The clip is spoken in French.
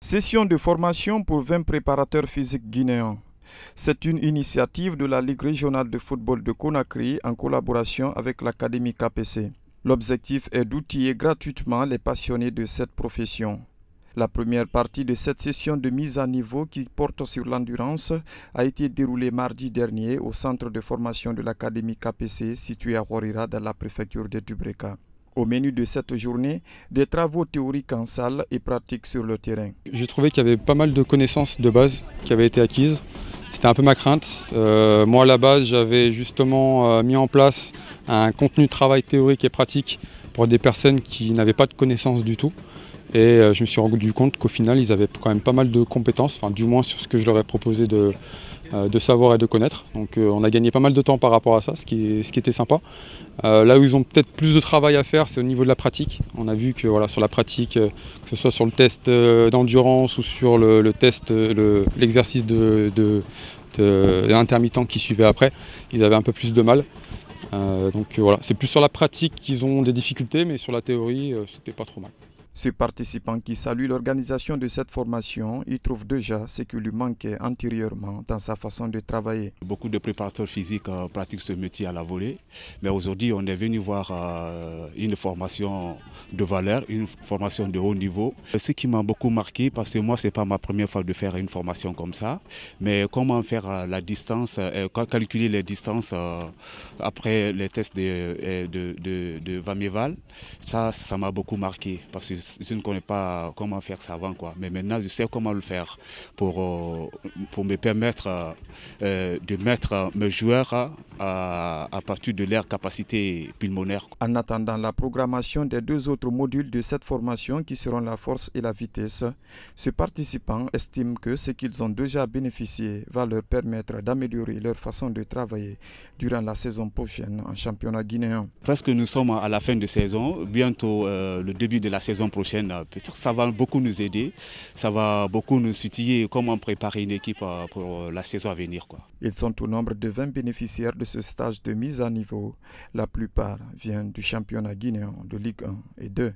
Session de formation pour 20 préparateurs physiques guinéens. C'est une initiative de la Ligue régionale de football de Conakry en collaboration avec l'Académie KPC. L'objectif est d'outiller gratuitement les passionnés de cette profession. La première partie de cette session de mise à niveau qui porte sur l'endurance a été déroulée mardi dernier au centre de formation de l'Académie KPC situé à Horira dans la préfecture de Dubreka. Au menu de cette journée, des travaux théoriques en salle et pratiques sur le terrain. J'ai trouvé qu'il y avait pas mal de connaissances de base qui avaient été acquises. C'était un peu ma crainte. Moi à la base j'avais justement mis en place un contenu de travail théorique et pratique pour des personnes qui n'avaient pas de connaissances du tout. Et je me suis rendu compte qu'au final ils avaient quand même pas mal de compétences, enfin du moins sur ce que je leur ai proposé de savoir et de connaître. Donc on a gagné pas mal de temps par rapport à ça, ce qui était sympa. Là où ils ont peut-être plus de travail à faire, c'est au niveau de la pratique. On a vu que voilà, sur la pratique, que ce soit sur le test d'endurance ou sur le test, l'exercice intermittent qui suivait après, ils avaient un peu plus de mal. Donc voilà, c'est plus sur la pratique qu'ils ont des difficultés, mais sur la théorie, c'était pas trop mal. Ce participant qui salue l'organisation de cette formation, il trouve déjà ce qui lui manquait antérieurement dans sa façon de travailler. Beaucoup de préparateurs physiques pratiquent ce métier à la volée, mais aujourd'hui on est venu voir une formation de valeur, une formation de haut niveau. Ce qui m'a beaucoup marqué, parce que moi c'est pas ma première fois de faire une formation comme ça, mais comment faire la distance, calculer les distances après les tests de Vameval, ça m'a beaucoup marqué, parce que je ne connais pas comment faire ça avant, quoi. Mais maintenant je sais comment le faire pour me permettre de mettre mes joueurs à partir de leur capacité pulmonaire. En attendant la programmation des deux autres modules de cette formation qui seront la force et la vitesse, ce participant estime que ce qu'ils ont déjà bénéficié va leur permettre d'améliorer leur façon de travailler durant la saison prochaine en championnat guinéen. Presque nous sommes à la fin de saison, bientôt le début de la saison prochaine, peut-être ça va beaucoup nous aider, ça va beaucoup nous outiller comment préparer une équipe pour la saison à venir, quoi. Ils sont au nombre de 20 bénéficiaires de ce stage de mise à niveau. La plupart viennent du championnat guinéen de Ligue 1 et 2.